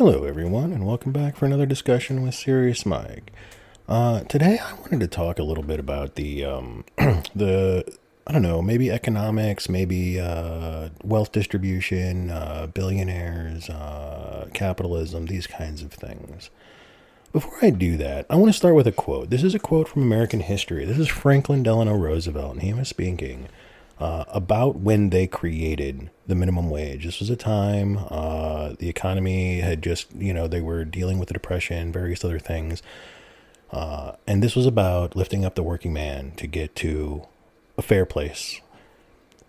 Hello, everyone, and welcome back for another discussion with Serious Mike. Today, I wanted to talk a little bit about the I don't know, maybe economics, maybe wealth distribution, billionaires, capitalism, these kinds of things. Before I do that, I want to start with a quote. This is a quote from American history. This is Franklin Delano Roosevelt, and he was speaking about when they created the minimum wage. This was a time the economy had just, they were dealing with the depression, various other things. And this was about lifting up the working man to get to a fair place.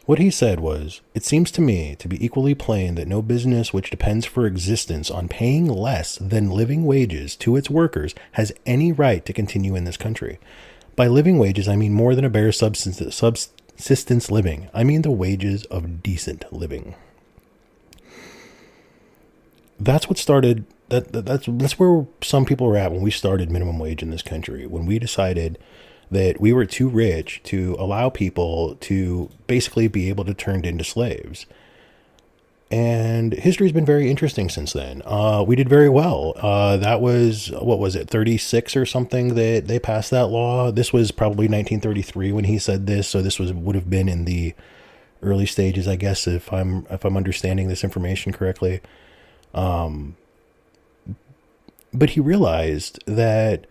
What he said was, "It seems to me to be equally plain that no business which depends for existence on paying less than living wages to its workers has any right to continue in this country. By living wages, I mean more than a bare subsistence living. I mean the wages of decent living." That's what started. That's where some people were at when we started minimum wage in this country. When we decided that we were too rich to allow people to basically be able to turn into slaves. And history's been very interesting since then. We did very well. That was, what was it, 36 or something that they passed that law. This was probably 1933 when he said this. So this would have been in the early stages, I guess, if I'm understanding this information correctly. But he realized that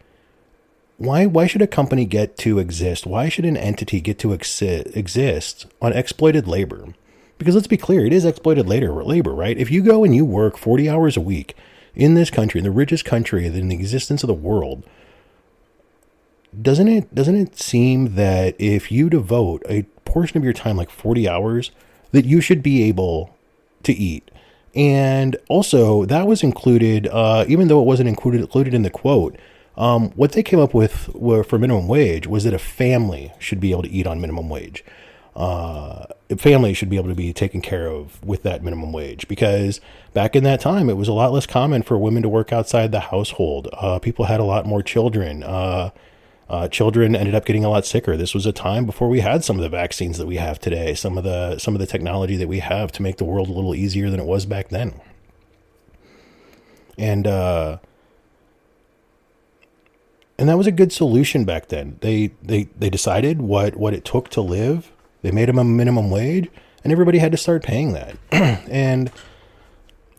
why should a company get to exist? Why should an entity get to exist on exploited labor? Because let's be clear, it is exploited labor, right? If you go and you work 40 hours a week in this country, in the richest country in the existence of the world, doesn't it seem that if you devote a portion of your time, like 40 hours, that you should be able to eat? And also, that was included, even though it wasn't included in the quote, what they came up with for minimum wage was that a family should be able to eat on minimum wage. A family should be able to be taken care of with that minimum wage, because back in that time, it was a lot less common for women to work outside the household. People had a lot more children. Children ended up getting a lot sicker. This was a time before we had some of the vaccines that we have today, some of the technology that we have to make the world a little easier than it was back then. And that was a good solution back then. They decided what it took to live. They made them a minimum wage, and everybody had to start paying that. And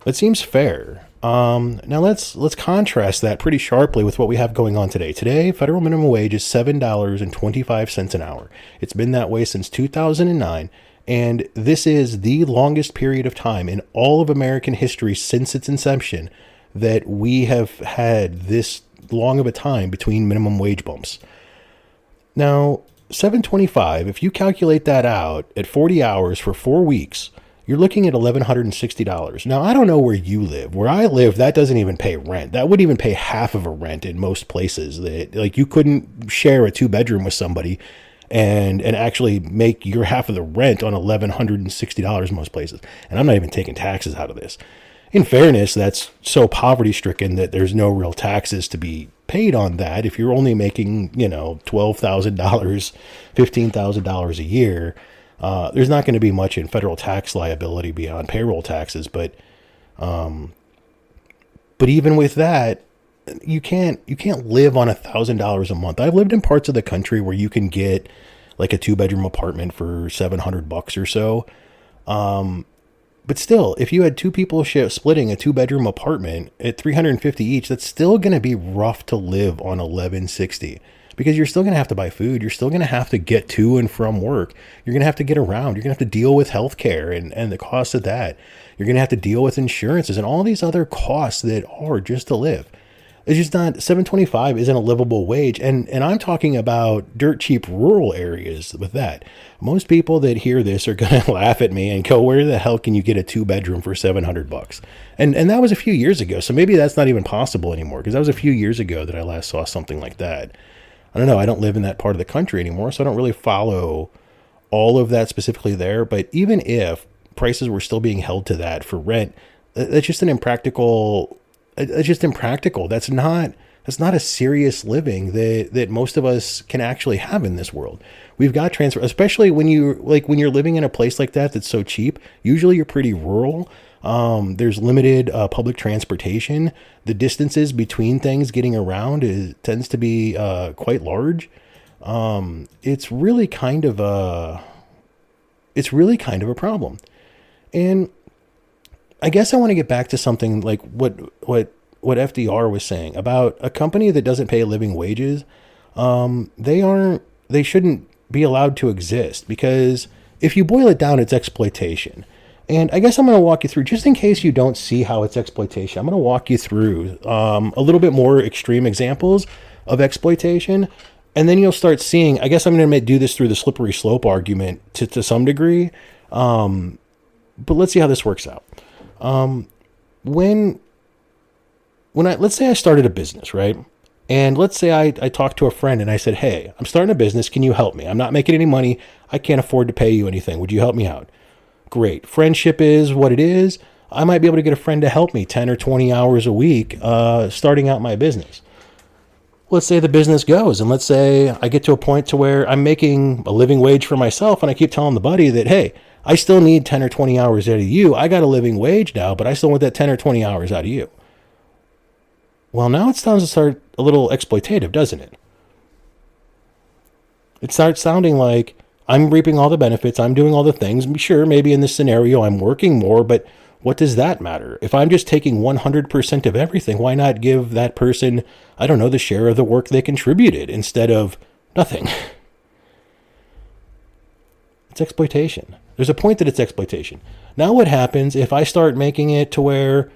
it seems fair. Now let's contrast that pretty sharply with what we have going on today. Today, federal minimum wage is $7.25 an hour. It's been that way since 2009, and this is the longest period of time in all of American history since its inception that we have had this long of a time between minimum wage bumps. Now, $7.25, if you calculate that out at 40 hours for 4 weeks, you're looking at $1,160. Now, I don't know where you live. Where I live, that doesn't even pay rent. That wouldn't even pay half of a rent in most places. That, like, you couldn't share a 2-bedroom with somebody and actually make your half of the rent on $1,160 in most places. And I'm not even taking taxes out of this. In fairness, that's so poverty-stricken that there's no real taxes to be paid on that. If you're only making, $12,000, $15,000 a year, there's not going to be much in federal tax liability beyond payroll taxes. But even with that, you can't live on $1,000 a month. I've lived in parts of the country where you can get like a 2-bedroom apartment for $700 or so. But still, if you had two people splitting a 2-bedroom apartment at $350 each, that's still going to be rough to live on $1,160, because you're still going to have to buy food. You're still going to have to get to and from work. You're going to have to get around. You're going to have to deal with healthcare and the cost of that. You're going to have to deal with insurances and all these other costs that are just to live. It's just not, $7.25 isn't a livable wage. And I'm talking about dirt cheap rural areas with that. Most people that hear this are going to laugh at me and go, where the hell can you get a 2-bedroom for $700? And that was a few years ago. So maybe that's not even possible anymore, because that was a few years ago that I last saw something like that. I don't know. I don't live in that part of the country anymore, so I don't really follow all of that specifically there. But even if prices were still being held to that for rent, that's just impractical. That's not a serious living that most of us can actually have in this world. We've got transfer, especially when you're living in a place like that that's so cheap. Usually you're pretty rural. There's limited public transportation. The distances between things getting around tends to be quite large. It's really kind of a problem. And I guess I want to get back to something like what FDR was saying about a company that doesn't pay living wages. They shouldn't be allowed to exist, because if you boil it down, it's exploitation. And I guess I'm going to walk you through, just in case you don't see how it's exploitation, I'm going to walk you through a little bit more extreme examples of exploitation. And then you'll start seeing, I guess I'm going to do this through the slippery slope argument to some degree. But let's see how this works out. When let's say I started a business, right? And let's say I talked to a friend and I said, hey, I'm starting a business. Can you help me? I'm not making any money. I can't afford to pay you anything. Would you help me out? Great. Friendship is what it is. I might be able to get a friend to help me 10 or 20 hours a week starting out my business. Let's say the business goes, and let's say I get to a point to where I'm making a living wage for myself, and I keep telling the buddy that, hey, I still need 10 or 20 hours out of you. I got a living wage now, but I still want that 10 or 20 hours out of you. Well, now it starts to start a little exploitative, doesn't it? It starts sounding like I'm reaping all the benefits. I'm doing all the things. Sure, maybe in this scenario I'm working more, but what does that matter? If I'm just taking 100% of everything, why not give that person, I don't know, the share of the work they contributed instead of nothing? It's exploitation. There's a point that it's exploitation. Now what happens if I start making it to where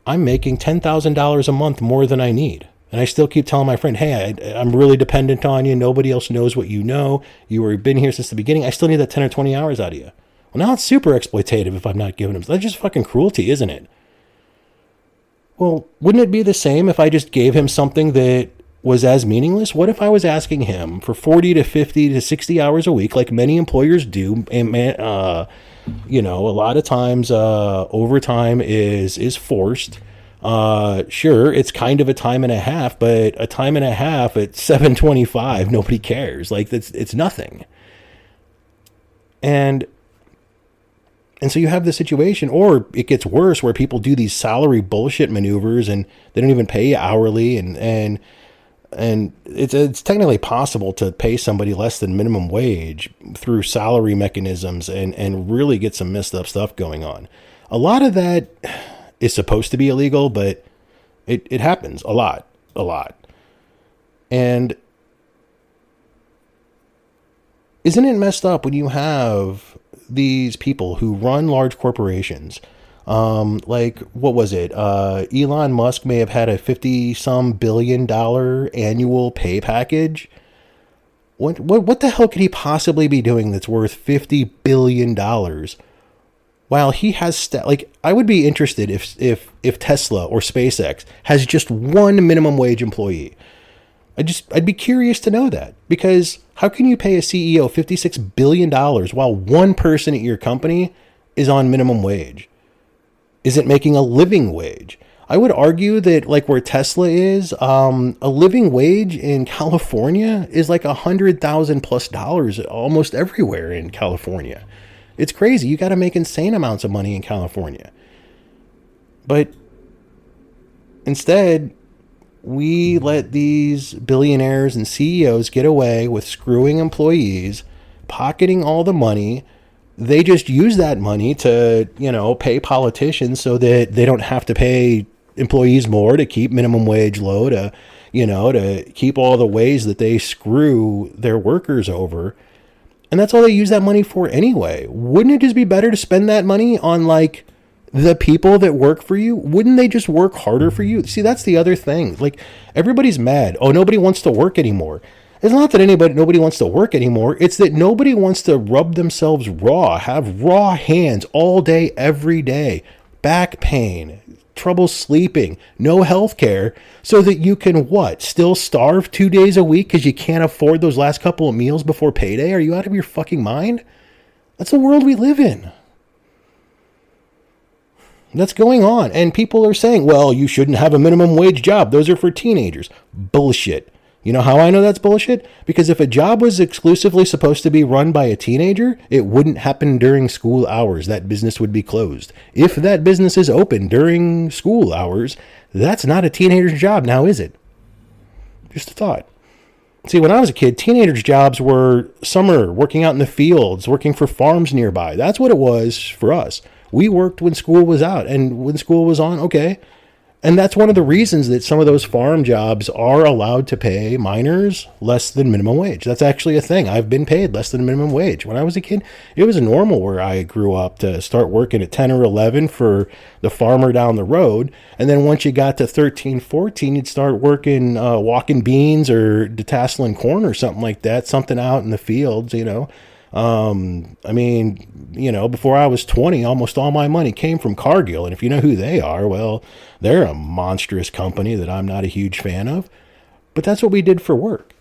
I'm making $10,000 a month more than I need? And I still keep telling my friend, hey, I'm really dependent on you. Nobody else knows what you know. You've been here since the beginning. I still need that 10 or 20 hours out of you. Well, now it's super exploitative if I'm not giving him. That's just fucking cruelty, isn't it? Well, wouldn't it be the same if I just gave him something that was as meaningless? What if I was asking him for 40 to 50 to 60 hours a week, like many employers do? And, a lot of times overtime is forced. Sure, it's kind of a time and a half, but a time and a half at $7.25, nobody cares. Like, it's nothing. And so you have this situation, or it gets worse, where people do these salary bullshit maneuvers and they don't even pay you hourly, and it's technically possible to pay somebody less than minimum wage through salary mechanisms and really get some messed up stuff going on. A lot of that is supposed to be illegal, but it happens a lot. And isn't it messed up when you have these people who run large corporations? Like, what was it? Elon Musk may have had a $50-some billion annual pay package. What the hell could he possibly be doing that's worth $50 billion? While he has I would be interested if Tesla or SpaceX has just one minimum wage employee. I'd be curious to know that, because how can you pay a CEO $56 billion while one person at your company is on minimum wage? Isn't making a living wage? I would argue that, like where Tesla is, a living wage in California is like $100,000+ almost everywhere in California. It's crazy. You got to make insane amounts of money in California. But instead, we let these billionaires and CEOs get away with screwing employees, pocketing all the money. They just use that money to, pay politicians so that they don't have to pay employees more, to keep minimum wage low, to keep all the ways that they screw their workers over. And that's all they use that money for anyway. Wouldn't it just be better to spend that money on, like, the people that work for you? Wouldn't they just work harder for you? See, that's the other thing. Like, everybody's mad. Oh, nobody wants to work anymore. It's not that nobody wants to work anymore. It's that nobody wants to rub themselves raw, have raw hands all day, every day, back pain, trouble sleeping, no health care, so that you can what? Still starve 2 days a week because you can't afford those last couple of meals before payday? Are you out of your fucking mind? That's the world we live in. That's going on. And people are saying, well, you shouldn't have a minimum wage job. Those are for teenagers. Bullshit. You know how I know that's bullshit? Because if a job was exclusively supposed to be run by a teenager, it wouldn't happen during school hours. That business would be closed. If that business is open during school hours, that's not a teenager's job now, is it? Just a thought. See, when I was a kid, teenagers' jobs were summer, working out in the fields, working for farms nearby. That's what it was for us. We worked when school was out, and when school was on, okay. And that's one of the reasons that some of those farm jobs are allowed to pay minors less than minimum wage. That's actually a thing. I've been paid less than minimum wage. When I was a kid, it was normal where I grew up to start working at 10 or 11 for the farmer down the road. And then once you got to 13, 14, you'd start working, walking beans or detasseling corn or something like that, something out in the fields, you know. I mean, you know, before I was 20, almost all my money came from Cargill. And if you know who they are, well, they're a monstrous company that I'm not a huge fan of. But that's what we did for work.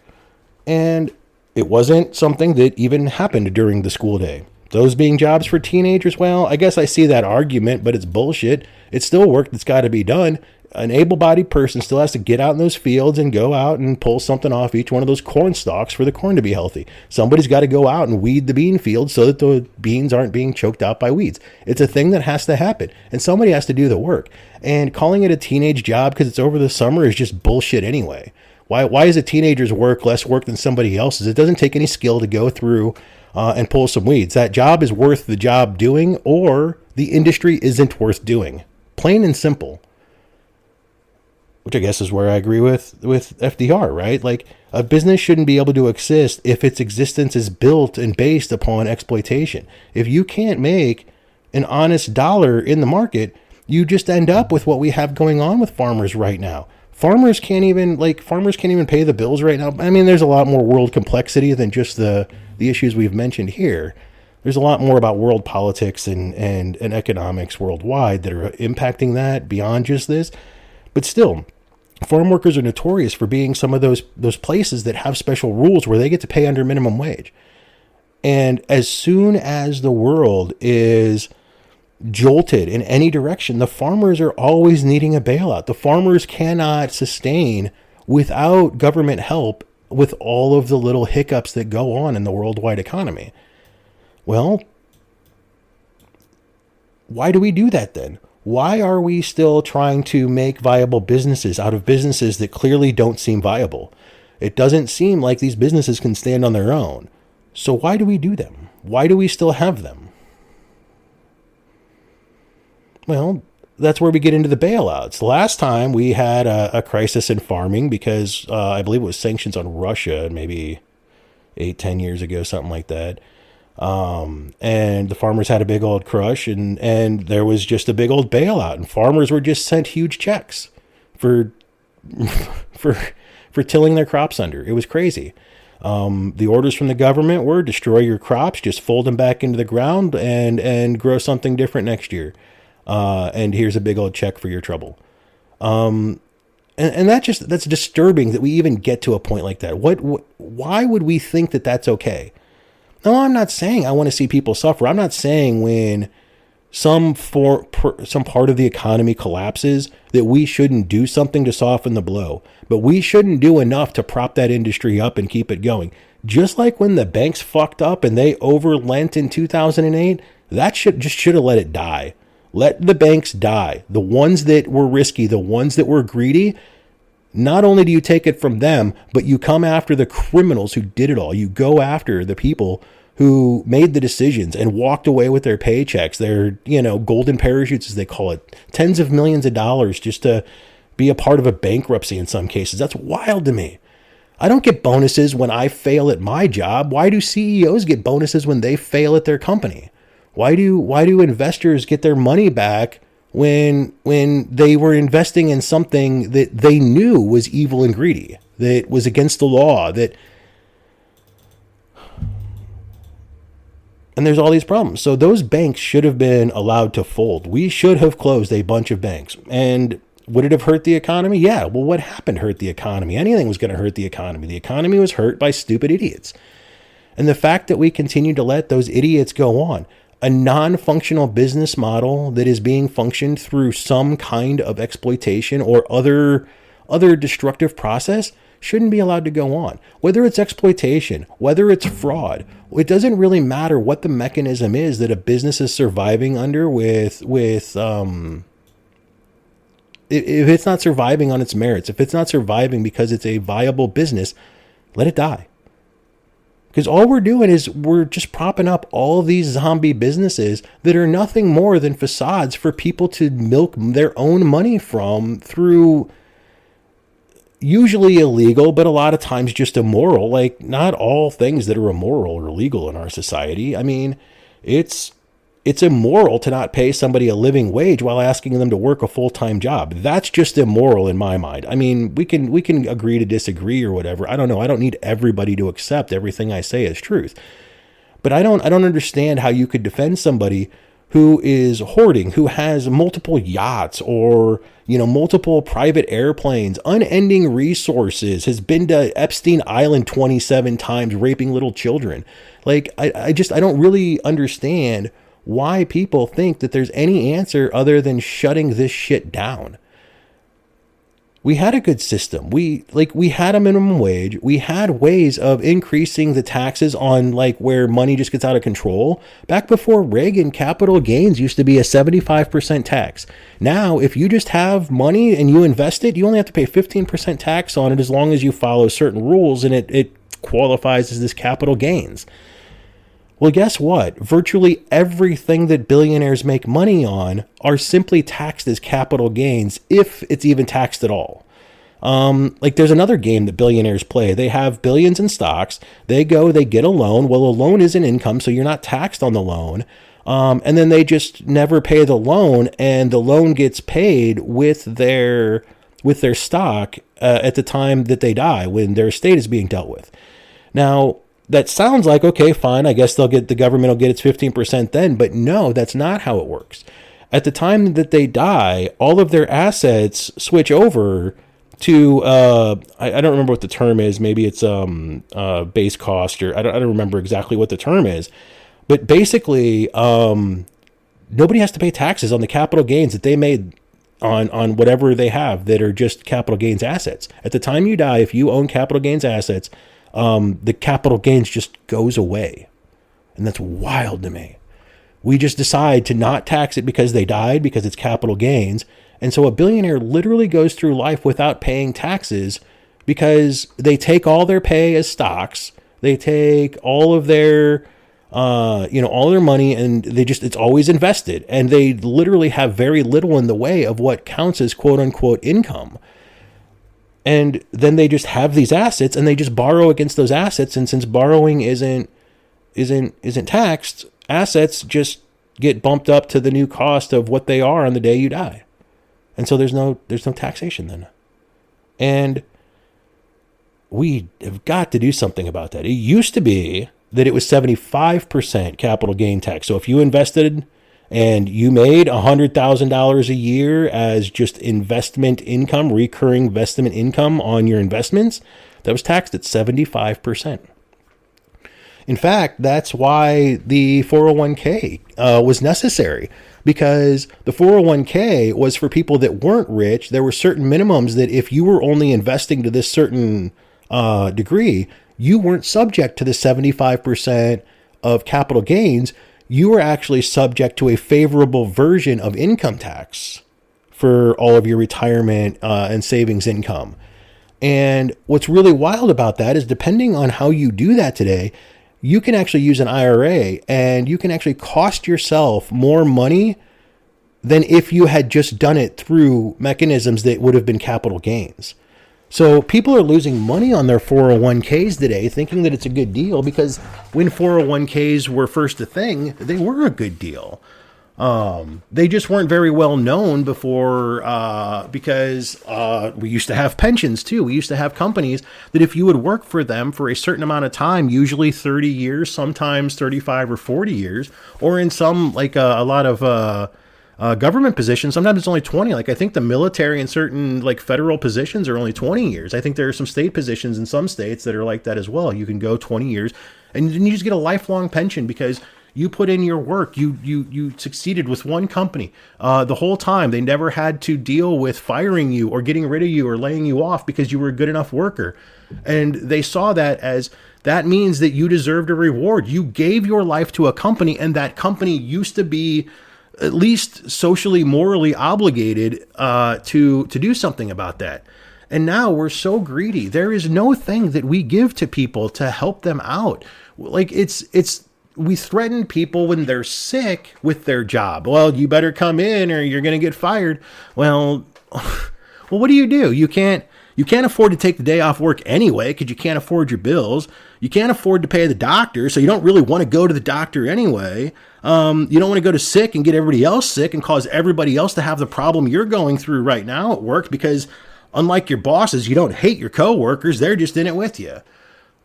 And it wasn't something that even happened during the school day. Those being jobs for teenagers, well, I guess I see that argument, but it's bullshit. It's still work that's got to be done. An able-bodied person still has to get out in those fields and go out and pull something off each one of those corn stalks for the corn to be healthy. Somebody's got to go out and weed the bean fields so that the beans aren't being choked out by weeds. It's a thing that has to happen, and somebody has to do the work. And calling it a teenage job because it's over the summer is just bullshit anyway. Why is a teenager's work less work than somebody else's? It doesn't take any skill to go through and pull some weeds. That job is worth the job doing, or the industry isn't worth doing. Plain and simple. Which I guess is where I agree with FDR, right? Like, a business shouldn't be able to exist if its existence is built and based upon exploitation. If you can't make an honest dollar in the market, you just end up with what we have going on with farmers right now. Farmers can't even pay the bills right now. I mean, there's a lot more world complexity than just the issues we've mentioned here. There's a lot more about world politics and economics worldwide that are impacting that beyond just this. But still, farm workers are notorious for being some of those places that have special rules where they get to pay under minimum wage. And as soon as the world is jolted in any direction, the farmers are always needing a bailout. The farmers cannot sustain without government help with all of the little hiccups that go on in the worldwide economy. Well, why do we do that then? Why are we still trying to make viable businesses out of businesses that clearly don't seem viable? It doesn't seem like these businesses can stand on their own. So why do we do them? Why do we still have them? Well, that's where we get into the bailouts. Last time we had a crisis in farming because I believe it was sanctions on Russia maybe 8-10 years ago, something like that. And the farmers had a big old crush and there was just a big old bailout, and farmers were just sent huge checks for tilling their crops under. It was crazy. The orders from the government were destroy your crops, just fold them back into the ground and grow something different next year. And here's a big old check for your trouble. And that's disturbing that we even get to a point like that. Why would we think that that's okay? No, I'm not saying I want to see people suffer. I'm not saying when some part of the economy collapses that we shouldn't do something to soften the blow. But we shouldn't do enough to prop that industry up and keep it going. Just like when the banks fucked up and they overlent in 2008, that should have let it die. Let the banks die. The ones that were risky, the ones that were greedy, not only do you take it from them, but you come after the criminals who did it all. You go after the people who made the decisions and walked away with their paychecks, their, golden parachutes, as they call it, tens of millions of dollars just to be a part of a bankruptcy in some cases. That's wild to me. I don't get bonuses when I fail at my job. Why do CEOs get bonuses when they fail at their company? Why do investors get their money back when they were investing in something that they knew was evil and greedy, that was against the law, and there's all these problems. So those banks should have been allowed to fold. We should have closed a bunch of banks. And would it have hurt the economy? Yeah. Well, what happened hurt the economy? Anything was going to hurt the economy. The economy was hurt by stupid idiots. And the fact that we continue to let those idiots go on, a non-functional business model that is being functioned through some kind of exploitation or other destructive process, shouldn't be allowed to go on. Whether it's exploitation, whether it's fraud, it doesn't really matter what the mechanism is that a business is surviving under if it's not surviving on its merits, if it's not surviving because it's a viable business, let it die. Because all we're doing is we're just propping up all these zombie businesses that are nothing more than facades for people to milk their own money from through usually illegal, but a lot of times just immoral. Like, not all things that are immoral are legal in our society. I mean, it's immoral to not pay somebody a living wage while asking them to work a full-time job. That's just immoral in my mind. I mean, we can agree to disagree or whatever. I don't know. I don't need everybody to accept everything I say as truth. But I don't understand how you could defend somebody who is hoarding, who has multiple yachts or, multiple private airplanes, unending resources, has been to Epstein Island 27 times, raping little children. Like, I don't really understand why people think that there's any answer other than shutting this shit down. We had a good system. We had a minimum wage. We had ways of increasing the taxes on where money just gets out of control. Back before Reagan, capital gains used to be a 75% tax. Now, if you just have money and you invest it, you only have to pay 15% tax on it as long as you follow certain rules, and it qualifies as this capital gains. Well, guess what? Virtually everything that billionaires make money on are simply taxed as capital gains, if it's even taxed at all. There's another game that billionaires play. They have billions in stocks. They get a loan. Well, a loan is an income, so you're not taxed on the loan. And then they just never pay the loan, and the loan gets paid with their stock at the time that they die, when their estate is being dealt with. Now, that sounds like, okay, fine, I guess the government will get its 15% then, but no, that's not how it works. At the time that they die, all of their assets switch over to, I don't remember what the term is, maybe it's base cost, or I don't remember exactly what the term is, but basically, nobody has to pay taxes on the capital gains that they made on whatever they have that are just capital gains assets. At the time you die, if you own capital gains assets, the capital gains just goes away. And that's wild to me. We just decide to not tax it because they died, because it's capital gains. And so a billionaire literally goes through life without paying taxes because they take all their pay as stocks. They take all of their, all their money, and it's always invested. And they literally have very little in the way of what counts as quote unquote income. And then they just have these assets, and they just borrow against those assets. And since borrowing isn't taxed, assets just get bumped up to the new cost of what they are on the day you die. And so there's no taxation then. And we have got to do something about that. It used to be that it was 75% capital gain tax. So if you invested and you made $100,000 a year as just investment income, recurring investment income on your investments, that was taxed at 75%. In fact, that's why the 401k was necessary, because the 401k was for people that weren't rich. There were certain minimums that if you were only investing to this certain degree, you weren't subject to the 75% of capital gains. You were actually subject to a favorable version of income tax for all of your retirement and savings income. And what's really wild about that is, depending on how you do that today, you can actually use an IRA, and you can actually cost yourself more money than if you had just done it through mechanisms that would have been capital gains. So people are losing money on their 401ks today, thinking that it's a good deal, because when 401ks were first a thing, they were a good deal. They just weren't very well known before, because we used to have pensions too. We used to have companies that if you would work for them for a certain amount of time, usually 30 years, sometimes 35 or 40 years, or in some, a lot of government positions, sometimes it's only 20. I think the military and certain federal positions are only 20 years. I think there are some state positions in some states that are like that as well. You can go 20 years and then you just get a lifelong pension because You put in your work. You succeeded with one company the whole time. They never had to deal with firing you or getting rid of you or laying you off because you were a good enough worker. And they saw that as that means that you deserved a reward. You gave your life to a company, and that company used to be at least socially, morally obligated to do something about that. And now we're so greedy. There is no thing that we give to people to help them out. Like we threaten people when they're sick with their job. Well, you better come in or you're going to get fired. Well, what do? You can't afford to take the day off work anyway because you can't afford your bills. You can't afford to pay the doctor, so you don't really want to go to the doctor anyway. You don't want to go to sick and get everybody else sick and cause everybody else to have the problem you're going through right now at work because unlike your bosses, you don't hate your coworkers. They're just in it with you.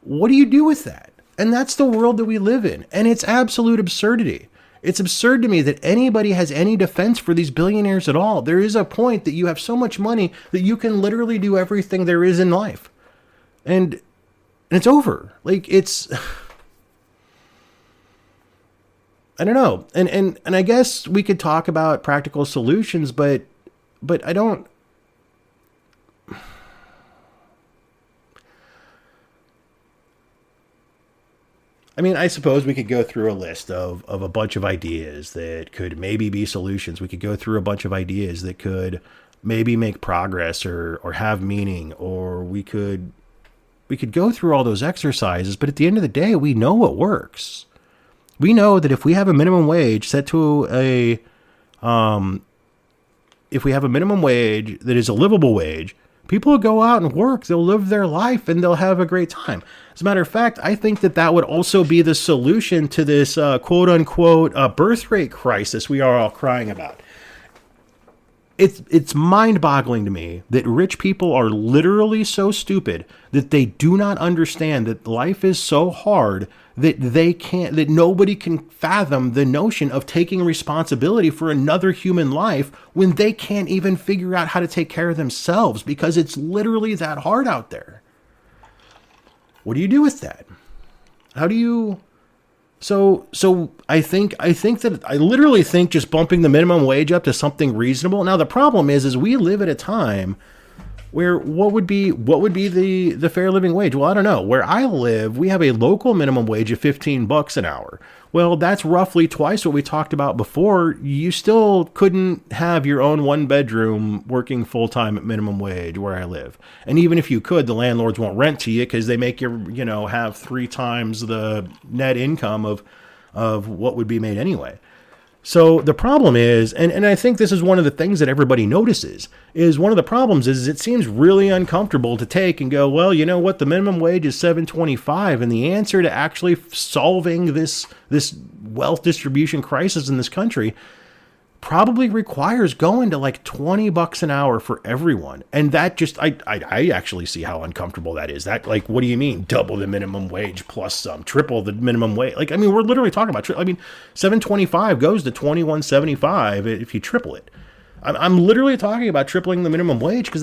What do you do with that? And that's the world that we live in. And it's absolute absurdity. It's absurd to me that anybody has any defense for these billionaires at all. There is a point that you have so much money that you can literally do everything there is in life. And it's over. Like I don't know. And I guess we could talk about practical solutions, but I don't. I mean, I suppose we could go through a list of a bunch of ideas that could maybe be solutions. We could go through a bunch of ideas that could maybe make progress or have meaning, or we could go through all those exercises. But at the end of the day, we know what works. We know that if we have a minimum wage set to if we have a minimum wage that is a livable wage, people will go out and work. They'll live their life and they'll have a great time. As a matter of fact, I think that would also be the solution to this quote unquote birth rate crisis we are all crying about. It's mind-boggling to me that rich people are literally so stupid that they do not understand that life is so hard that nobody can fathom the notion of taking responsibility for another human life when they can't even figure out how to take care of themselves because it's literally that hard out there. What do you do with that? How do you? So I literally think just bumping the minimum wage up to something reasonable. Now the problem is we live at a time where what would be the fair living wage? Well, I don't know. Where I live, we have a local minimum wage of $15 an hour. Well, that's roughly twice what we talked about before. You still couldn't have your own one bedroom working full time at minimum wage where I live. And even if you could, the landlords won't rent to you because they make you, have 3 times the net income of what would be made anyway. So the problem is, and I think this is one of the things that everybody notices, is one of the problems is it seems really uncomfortable to take and go, well, you know what, the minimum wage is $7.25, and the answer to actually solving this wealth distribution crisis in this country probably requires going to like $20 an hour for everyone. And that just, I actually see how uncomfortable that is. That, like, what do you mean double the minimum wage plus some, triple the minimum wage? Like, I mean, we're literally talking about, $7.25 goes to $21.75 if you triple it. I'm literally talking about tripling the minimum wage because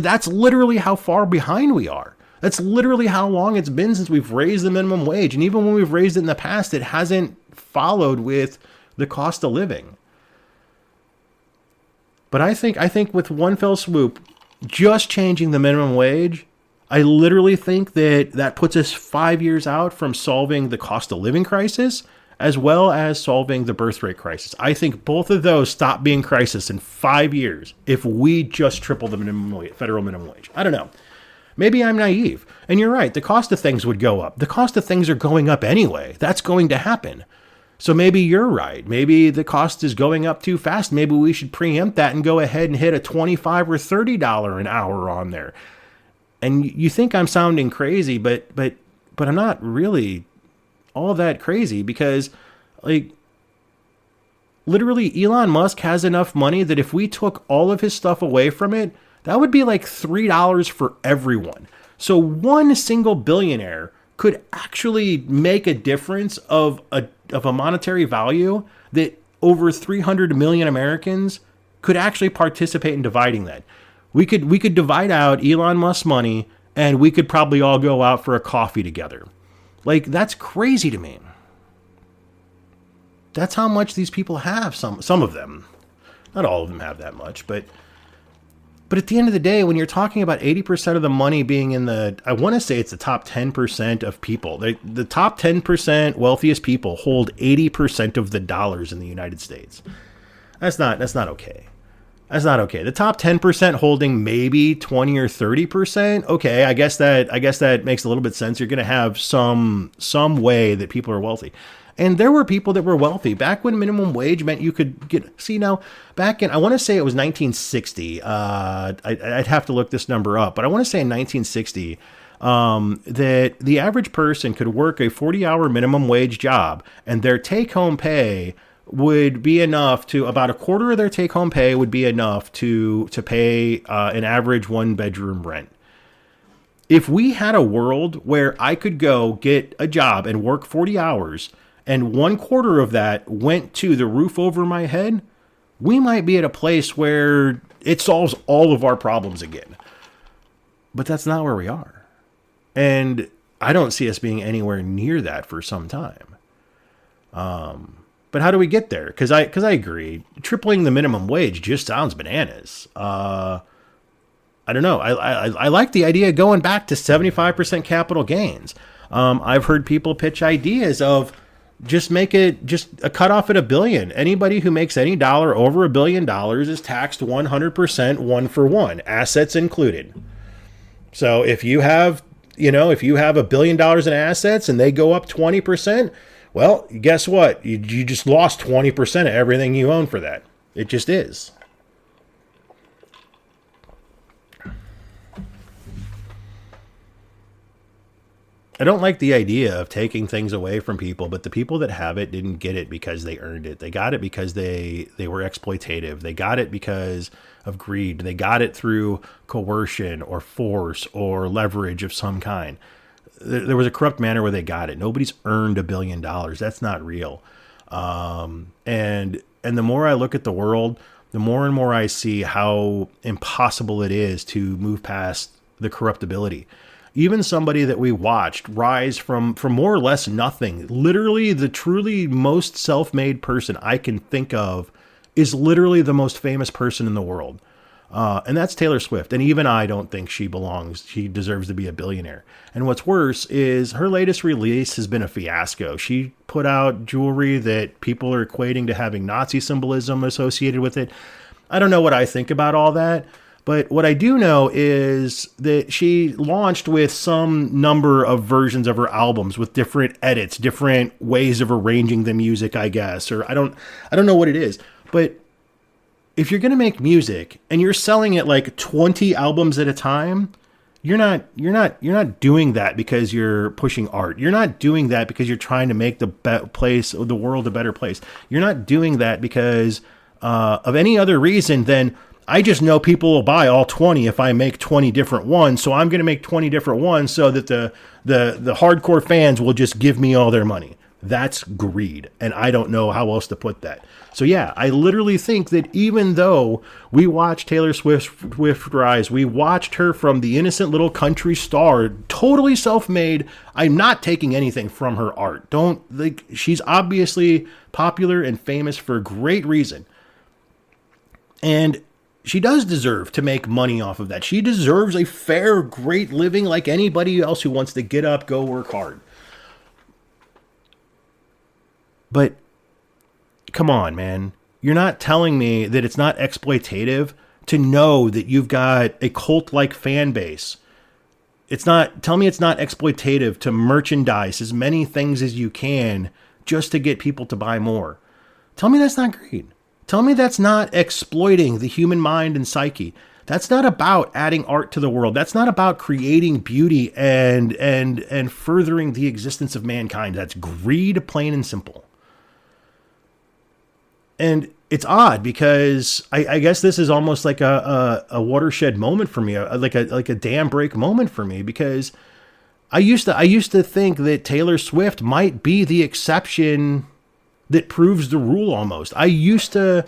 that's literally how far behind we are. That's literally how long it's been since we've raised the minimum wage. And even when we've raised it in the past, it hasn't followed with the cost of living. But I think with one fell swoop, just changing the minimum wage, I literally think that puts us 5 years out from solving the cost of living crisis, as well as solving the birth rate crisis. I think both of those stop being crisis in 5 years if we just triple the federal minimum wage. I don't know. Maybe I'm naive. And you're right, the cost of things would go up. The cost of things are going up anyway. That's going to happen. So maybe you're right. Maybe the cost is going up too fast. Maybe we should preempt that and go ahead and hit a $25 or $30 an hour on there. And you think I'm sounding crazy, but I'm not really all that crazy because, like, literally Elon Musk has enough money that if we took all of his stuff away from it, that would be like $3 for everyone. So one single billionaire could actually make a difference of a monetary value that over 300 million Americans could actually participate in dividing that. We could divide out Elon Musk's money and we could probably all go out for a coffee together. Like, that's crazy to me. That's how much these people have. Some of them, not all of them have that much, but at the end of the day, when you're talking about 80% of the money being in I want to say it's the top 10% of people. The top 10% wealthiest people hold 80% of the dollars in the United States. That's not okay. That's not okay. The top 10% holding maybe 20 or 30%. Okay, I guess that makes a little bit sense. You're going to have some way that people are wealthy. And there were people that were wealthy back when minimum wage meant you could back in, I want to say it was 1960. I'd have to look this number up, but I want to say in 1960, that the average person could work a 40-hour minimum wage job and their take-home pay would be enough to, about a quarter of their take-home pay would be enough to pay an average one-bedroom rent. If we had a world where I could go get a job and work 40 hours and one quarter of that went to the roof over my head, we might be at a place where it solves all of our problems again. But that's not where we are. And I don't see us being anywhere near that for some time. But how do we get there? Because I agree, tripling the minimum wage just sounds bananas. I don't know. I like the idea of going back to 75% capital gains. I've heard people pitch ideas of just make it just a cutoff at $1 billion. Anybody who makes any dollar over $1 billion is taxed 100%, 1-for-1, assets included. So if you have $1 billion in assets and they go up 20%, well, guess what? You just lost 20% of everything you own for that. It just is. I don't like the idea of taking things away from people, but the people that have it didn't get it because they earned it. They got it because they were exploitative. They got it because of greed. They got it through coercion or force or leverage of some kind. There was a corrupt manner where they got it. Nobody's earned $1 billion. That's not real. And the more I look at the world, the more and more I see how impossible it is to move past the corruptibility. Even somebody that we watched rise from more or less nothing, literally the truly most self-made person I can think of is literally the most famous person in the world. And that's Taylor Swift. And even I don't think she deserves to be a billionaire. And what's worse is her latest release has been a fiasco. She put out jewelry that people are equating to having Nazi symbolism associated with it. I don't know what I think about all that. But what I do know is that she launched with some number of versions of her albums with different edits, different ways of arranging the music, I guess, or I don't know what it is. But if you're going to make music and you're selling it like 20 albums at a time, you're not doing that because you're pushing art. You're not doing that because you're trying to make the world a better place. You're not doing that because of any other reason than I just know people will buy all 20 if I make 20 different ones. So I'm going to make 20 different ones so that the hardcore fans will just give me all their money. That's greed. And I don't know how else to put that. So yeah, I literally think that even though we watched Taylor Swift rise, we watched her from the innocent little country star, totally self-made. I'm not taking anything from her art. She's obviously popular and famous for a great reason. And she does deserve to make money off of that. She deserves a fair, great living like anybody else who wants to get up, go work hard. But come on, man. You're not telling me that it's not exploitative to know that you've got a cult-like fan base. Tell me it's not exploitative to merchandise as many things as you can just to get people to buy more. Tell me that's not greed. Tell me that's not exploiting the human mind and psyche. That's not about adding art to the world. That's not about creating beauty and furthering the existence of mankind. That's greed, plain and simple. And it's odd because I guess this is almost like a watershed moment for me, like a dam break moment for me, because I used to think that Taylor Swift might be the exception that proves the rule almost. I used to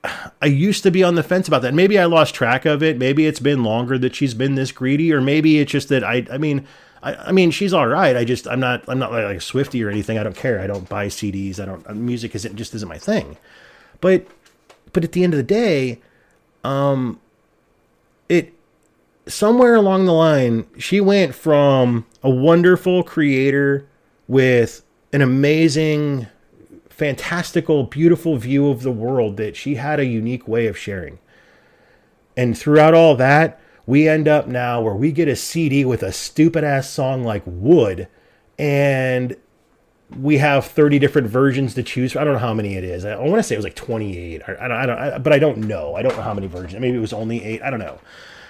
be on the fence about that. Maybe I lost track of it. Maybe it's been longer that she's been this greedy, or maybe it's just that I mean, I mean, she's all right. I'm not like a Swiftie or anything. I don't care. I don't buy CDs. Music isn't my thing. But at the end of the day, it somewhere along the line, she went from a wonderful creator with an amazing, fantastical, beautiful view of the world that she had a unique way of sharing. And throughout all that, we end up now where we get a CD with a stupid ass song like Wood, and we have 30 different versions to choose from. I don't know how many it is. I want to say it was like 28. But I don't know. I don't know how many versions. Maybe it was only 8. I don't know.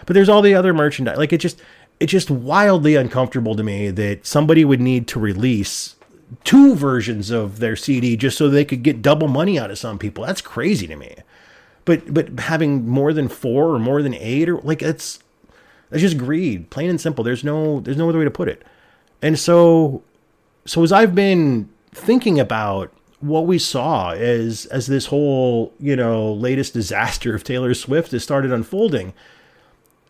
But there's all the other merchandise. Like it's just wildly uncomfortable to me that somebody would need to release 2 versions of their CD just so they could get double money out of some people. That's crazy to me. But having more than 4 or more than 8 or like that's just greed, plain and simple. There's no other way to put it. And so as I've been thinking about what we saw as this whole, latest disaster of Taylor Swift has started unfolding,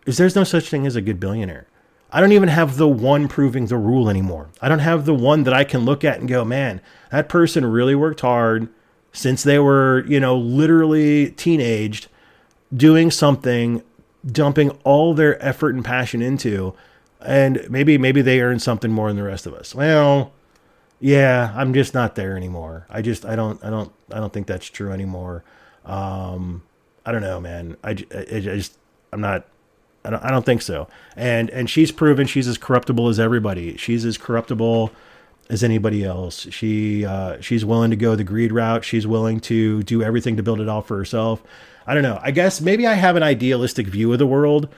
is there's no such thing as a good billionaire. I don't even have the one proving the rule anymore. I don't have the one that I can look at and go, man, that person really worked hard since they were, literally teenaged, doing something, dumping all their effort and passion into, and maybe they earned something more than the rest of us. Well, yeah, I'm just not there anymore. I don't think that's true anymore. I don't know, man. I don't think so. And she's proven she's as corruptible as everybody. She's as corruptible as anybody else. She's willing to go the greed route. She's willing to do everything to build it all for herself. I don't know. I guess maybe I have an idealistic view of the world,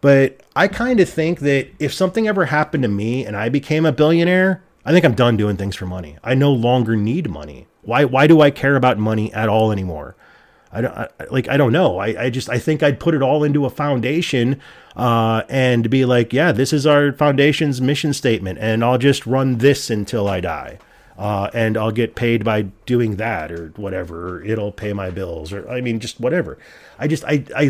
but I kind of think that if something ever happened to me and I became a billionaire, I think I'm done doing things for money. I no longer need money. Why do I care about money at all anymore? I don't know. I think I'd put it all into a foundation, and be like, yeah, this is our foundation's mission statement, and I'll just run this until I die. And I'll get paid by doing that or whatever, or it'll pay my bills, or just whatever. I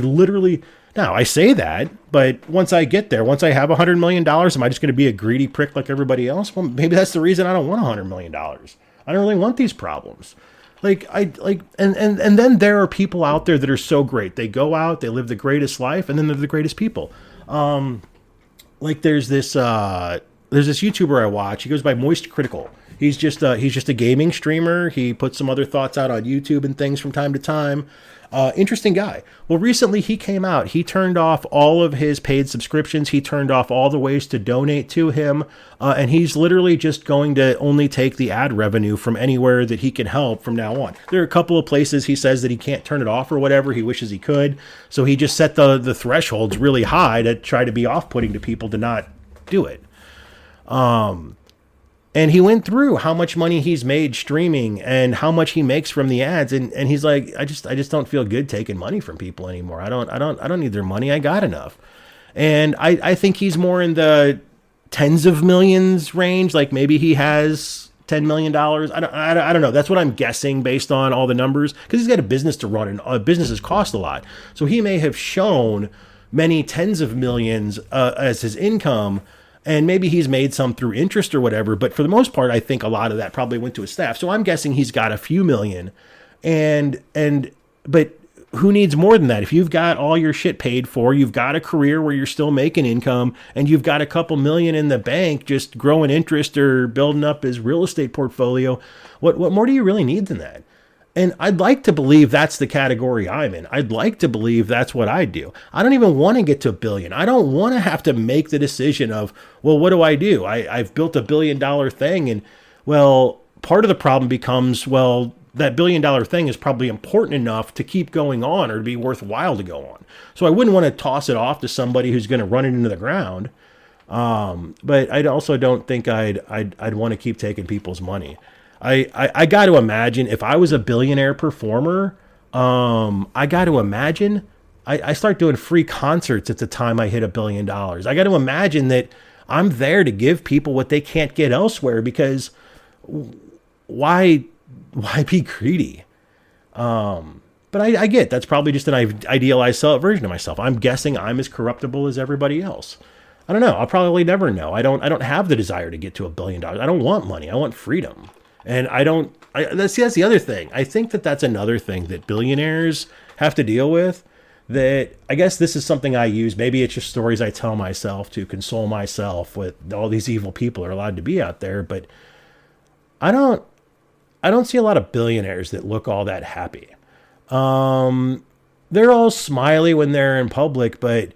literally, now I say that, but once I get there, once I have $100 million, am I just going to be a greedy prick like everybody else? Well, maybe that's the reason I don't want $100 million. I don't really want these problems. And then there are people out there that are so great. They go out, they live the greatest life, and then they're the greatest people. There's this YouTuber I watch. He goes by Moist Critical. He's just a gaming streamer. He puts some other thoughts out on YouTube and things from time to time. Interesting guy. Well, recently he came out. He turned off all of his paid subscriptions. He turned off all the ways to donate to him. And he's literally just going to only take the ad revenue from anywhere that he can help from now on. There are a couple of places he says that he can't turn it off or whatever. He wishes he could. So he just set the thresholds really high to try to be off-putting to people to not do it. And he went through how much money he's made streaming and how much he makes from the ads. And he's like, I just don't feel good taking money from people anymore. I don't need their money. I got enough. And I think he's more in the tens of millions range. Like maybe he has $10 million. I don't know. That's what I'm guessing based on all the numbers, because he's got a business to run, and businesses cost a lot. So he may have shown many tens of millions as his income. And maybe he's made some through interest or whatever, but for the most part, I think a lot of that probably went to his staff. So I'm guessing he's got a few million, but who needs more than that? If you've got all your shit paid for, you've got a career where you're still making income, and you've got a couple million in the bank just growing interest or building up his real estate portfolio, what more do you really need than that? And I'd like to believe that's the category I'm in. I'd like to believe that's what I do. I don't even want to get to $1 billion. I don't want to have to make the decision of, well, what do? I've built $1 billion thing. And well, part of the problem becomes, well, that $1 billion thing is probably important enough to keep going on or to be worthwhile to go on. So I wouldn't want to toss it off to somebody who's going to run it into the ground. But I also don't think I'd want to keep taking people's money. I got to imagine if I was a billionaire performer, I got to imagine I start doing free concerts at the time I hit $1 billion. I got to imagine that I'm there to give people what they can't get elsewhere, because why be greedy? But I get that's probably just an idealized version of myself. I'm guessing I'm as corruptible as everybody else. I don't know. I'll probably never know. I don't have the desire to get to $1 billion. I don't want money. I want freedom. And that's the other thing. I think that that's another thing that billionaires have to deal with, that I guess this is something I use. Maybe it's just stories I tell myself to console myself with all these evil people are allowed to be out there. But I don't, I don't see a lot of billionaires that look all that happy. They're all smiley when they're in public, but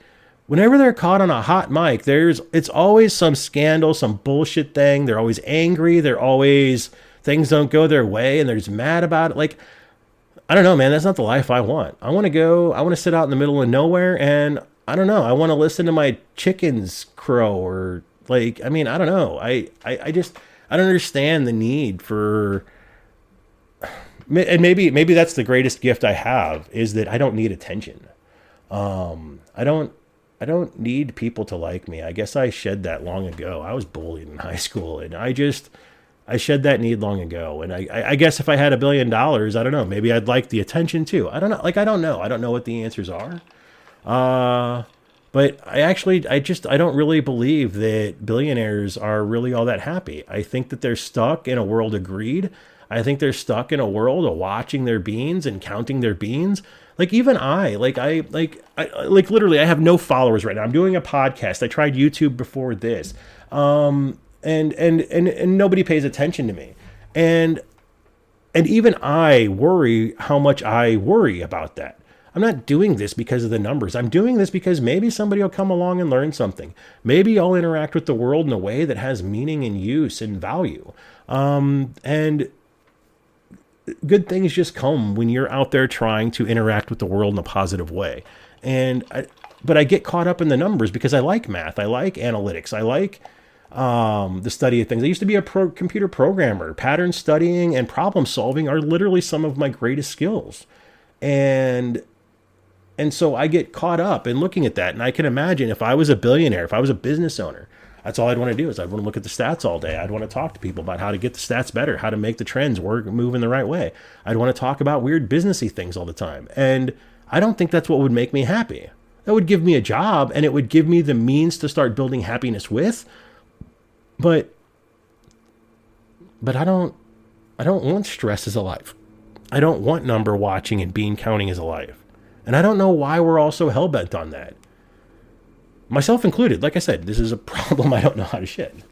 whenever they're caught on a hot mic, it's always some scandal, some bullshit thing. They're always angry. They're always, things don't go their way and they're just mad about it. Like, I don't know, man. That's not the life I want. I want to sit out in the middle of nowhere and I don't know. I want to listen to my chickens crow or like, I mean, I don't know. I just, I don't understand the need for, and maybe that's the greatest gift I have is that I don't need attention. I don't need people to like me. I guess I shed that long ago. I was bullied in high school and I shed that need long ago. And I guess if I had $1 billion, I don't know, maybe I'd like the attention too. I don't know. Like, I don't know. I don't know what the answers are. But I don't really believe that billionaires are really all that happy. I think that they're stuck in a world of greed. I think they're stuck in a world of watching their beans and counting their beans. Like even literally I have no followers right now. I'm doing a podcast. I tried YouTube before this. And nobody pays attention to me. And even I worry how much I worry about that. I'm not doing this because of the numbers. I'm doing this because maybe somebody will come along and learn something. Maybe I'll interact with the world in a way that has meaning and use and value. And good things just come when you're out there trying to interact with the world in a positive way. But I get caught up in the numbers because I like math. I like analytics. I like the study of things. I used to be a computer programmer. Pattern studying and problem solving are literally some of my greatest skills. And so I get caught up in looking at that. And I can imagine if I was a billionaire, if I was a business owner, that's all I'd want to do is I'd want to look at the stats all day. I'd want to talk to people about how to get the stats better, how to make the trends work, move in the right way. I'd want to talk about weird businessy things all the time. And I don't think that's what would make me happy. That would give me a job and it would give me the means to start building happiness with. But I don't want stress as a life. I don't want number watching and bean counting as a life. And I don't know why we're all so hell-bent on that. Myself included. Like I said, this is a problem I don't know how to shed.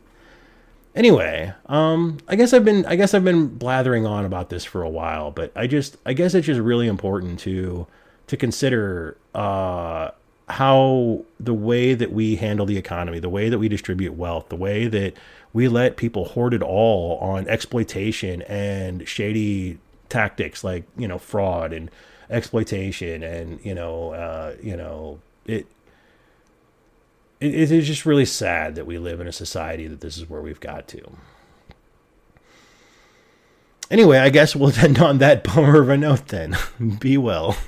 Anyway, I guess I've been blathering on about this for a while, but I guess it's just really important to consider how the way that we handle the economy, the way that we distribute wealth, the way that we let people hoard it all on exploitation and shady tactics like, fraud and exploitation and, it is just really sad that we live in a society that this is where we've got to. Anyway, I guess we'll end on that bummer of a note then. Be well.